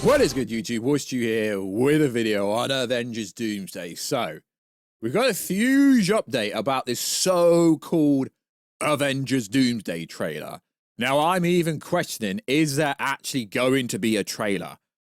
What is good, YouTube? Warstu here with a video on Avengers Doomsday. So, we've got a huge update about this so-called Avengers Doomsday trailer. Now, I'm even questioning, is there actually going to be a trailer?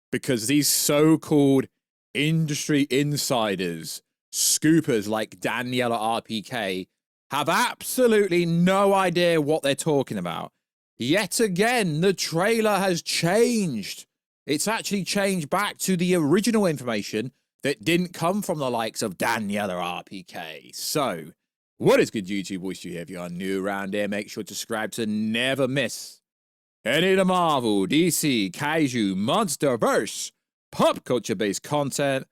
Because these so-called industry insiders, scoopers like Danielle at RPK, have absolutely no idea what they're talking about. Yet again, the trailer has changed. It's actually changed back to the original information that didn't come from the likes of Danielle or RPK. So, what is good, YouTube? Warstu here. If you are new around here, make sure to subscribe to never miss any of the Marvel, DC, Kaiju, Monsterverse, pop culture-based content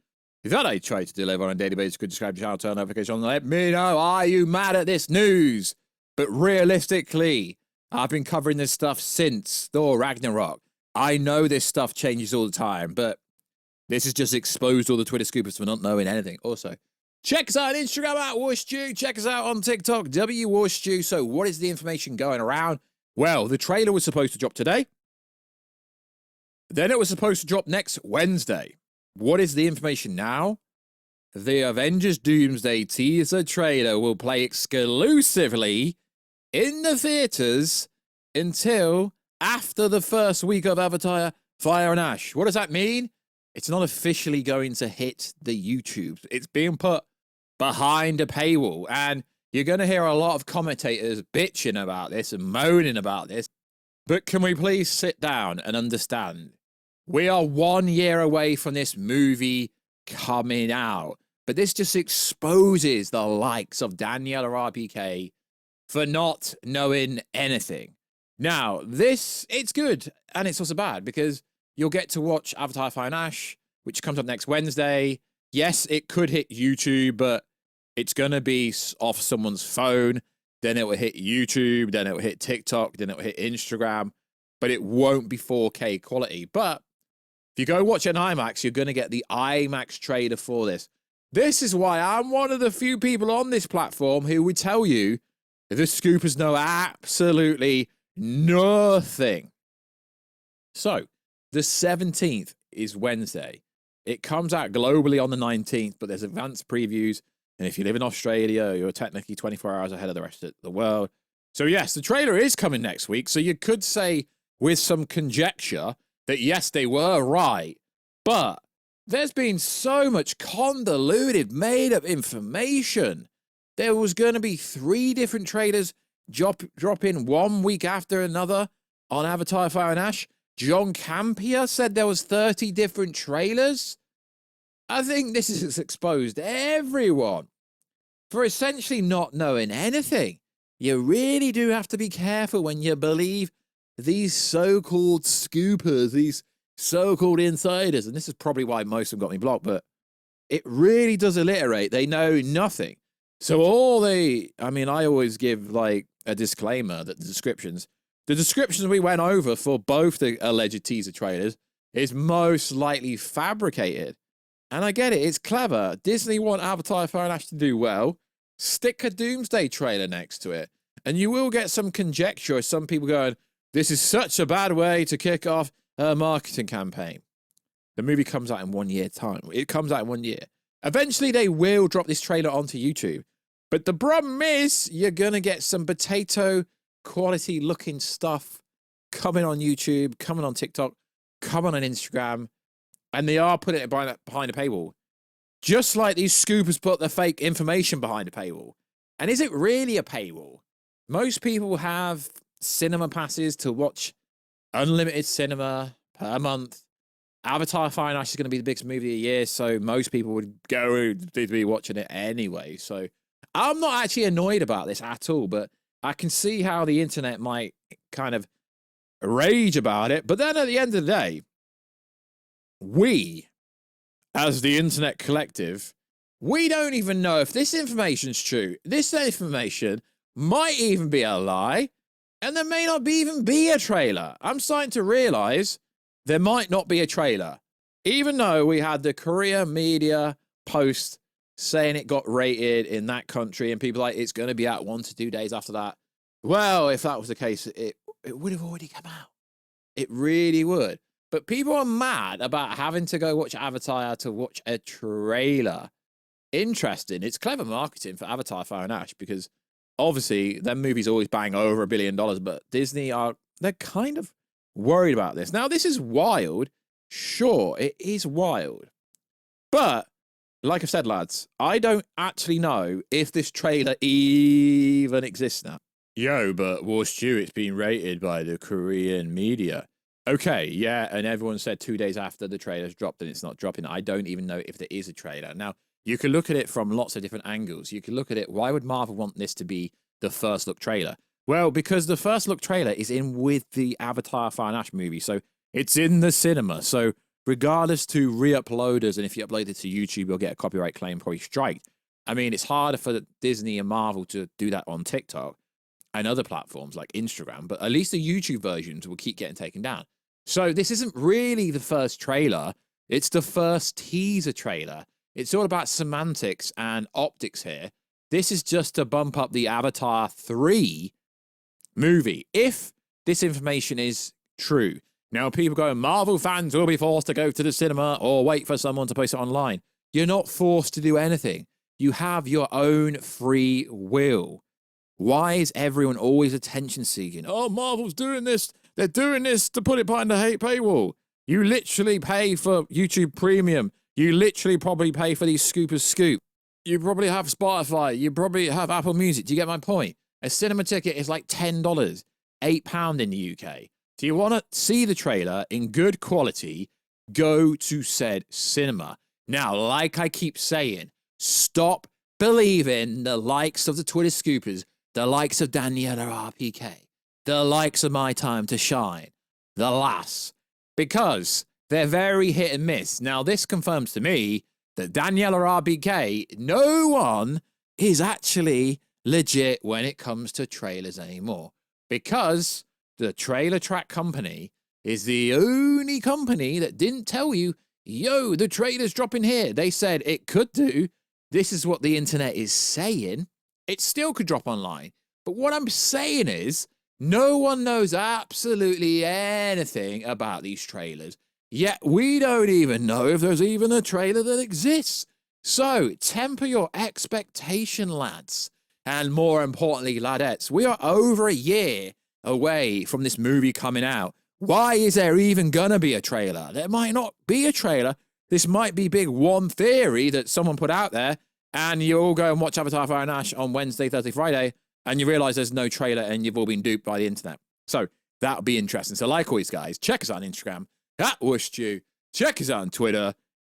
that I try to deliver on a daily basis. Could subscribe to the channel, turn notifications on, let me know, are you mad at this news? But realistically, I've been covering this stuff since Thor Ragnarok. I know this stuff changes all the time, but this has just exposed all the Twitter scoopers for not knowing anything. Also, check us out on Instagram at Warstu. Check us out on TikTok, WWarstu. So what is the information going around? Well, the trailer was supposed to drop today. Then it was supposed to drop next Wednesday. What is the information now? The Avengers Doomsday teaser trailer will play exclusively in the theaters until after the first week of Avatar Fire and Ash. What does that mean? It's not officially going to hit the YouTube. It's being put behind a paywall. And you're going to hear a lot of commentators bitching about this and moaning about this. But can we please sit down and understand? We are 1 year away from this movie coming out. But this just exposes the likes of Danielle or RPK for not knowing anything. Now, it's good, and it's also bad, because you'll get to watch Avatar Fire and Ash, which comes up next Wednesday. Yes, it could hit YouTube, but it's going to be off someone's phone. Then it will hit YouTube, then it will hit TikTok, then it will hit Instagram, but it won't be 4K quality. But if you go watch an IMAX, you're going to get the IMAX trailer for this. This is why I'm one of the few people on this platform who would tell you the scoopers know absolutely nothing. So, the 17th is Wednesday. It comes out globally on the 19th, but there's advanced previews. And if you live in Australia, you're technically 24 hours ahead of the rest of the world. So, yes, the trailer is coming next week. So, you could say with some conjecture that, yes, they were right. But there's been so much convoluted, made-up information. There was going to be 3 different trailers drop in 1 week after another on Avatar Fire and Ash. John Campea said there was 30 different trailers. I think this has exposed everyone for essentially not knowing anything. You really do have to be careful when you believe these so-called scoopers, these so-called insiders. And this is probably why most of them got me blocked, but it really does alliterate. They know nothing. So I always give like a disclaimer that the descriptions we went over for both the alleged teaser trailers is most likely fabricated. And I get it, it's clever. Disney want Avatar Fire and Ash to do well. Stick a Doomsday trailer next to it. And you will get some conjecture, some people going, this is such a bad way to kick off a marketing campaign. The movie comes out in 1 year time. It comes out in 1 year. Eventually, they will drop this trailer onto YouTube. But the problem is, you're going to get some potato quality looking stuff coming on YouTube, coming on TikTok, coming on Instagram, and they are putting it behind a paywall. Just like these scoopers put the fake information behind a paywall. And is it really a paywall? Most people have cinema passes to watch unlimited cinema per month. Avatar Fire and Ash is going to be the biggest movie of the year, so most people would go to be watching it anyway. So I'm not actually annoyed about this at all, but I can see how the internet might kind of rage about it. But then at the end of the day, we, as the internet collective, we don't even know if this information's true. This information might even be a lie, and there may not even be a trailer. I'm starting to realize there might not be a trailer, even though we had the Korea media post saying it got rated in that country, and people like, it's going to be out 1 to 2 days after that. Well, if that was the case, it would have already come out. It really would. But people are mad about having to go watch Avatar to watch a trailer. Interesting. It's clever marketing for Avatar Fire and Ash because obviously their movies always bang over $1 billion, but Disney they're kind of worried about this. Now, this is wild. Sure, it is wild. But like I've said, lads, I don't actually know if this trailer even exists now. Yo, but Warstu, it's been rated by the Korean media. Okay, yeah, and everyone said 2 days after the trailer's dropped and it's not dropping. I don't even know if there is a trailer. Now, you can look at it from lots of different angles. You can look at it, why would Marvel want this to be the first look trailer? Well, because the first look trailer is in with the Avatar Fire and Ash movie, so it's in the cinema. So regardless to re-uploaders, and if you upload it to YouTube, you'll get a copyright claim, probably strike. I mean, it's harder for Disney and Marvel to do that on TikTok and other platforms like Instagram, but at least the YouTube versions will keep getting taken down. So this isn't really the first trailer. It's the first teaser trailer. It's all about semantics and optics here. This is just to bump up the Avatar 3 movie, if this information is true. Now, people go, Marvel fans will be forced to go to the cinema or wait for someone to post it online. You're not forced to do anything. You have your own free will. Why is everyone always attention-seeking? Oh, Marvel's doing this. They're doing this to put it behind the paywall. You literally pay for YouTube Premium. You literally probably pay for these Scoopers Scoop. You probably have Spotify. You probably have Apple Music. Do you get my point? A cinema ticket is like $10, £8 in the UK. Do you want to see the trailer in good quality? Go to said cinema. Now, like I keep saying, stop believing the likes of the Twitter Scoopers, the likes of Daniela RPK, the likes of My Time to Shine, the lass, because they're very hit and miss. Now, this confirms to me that Daniela RBK, no one is actually legit when it comes to trailers anymore, because the Trailer Track Company is the only company that didn't tell you, yo, the trailer's dropping here. They said it could do. This is what the internet is saying. It still could drop online. But what I'm saying is, no one knows absolutely anything about these trailers. Yet we don't even know if there's even a trailer that exists. So temper your expectation, lads. And more importantly, ladettes, we are over a year away from this movie coming out. Why is there even gonna be a trailer? There might not be a trailer. This might be big one theory that someone put out there, and you all go and watch Avatar Fire and Ash on Wednesday, Thursday, Friday, and you realize there's no trailer and you've all been duped by the internet. So that would be interesting. So like always, guys, check us out on Instagram, @Warstu. Check us out on Twitter,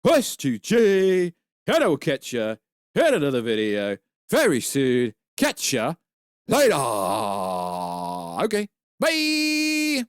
WarstuG. And I will catch ya in another video very soon. Catch ya later. Okay, bye.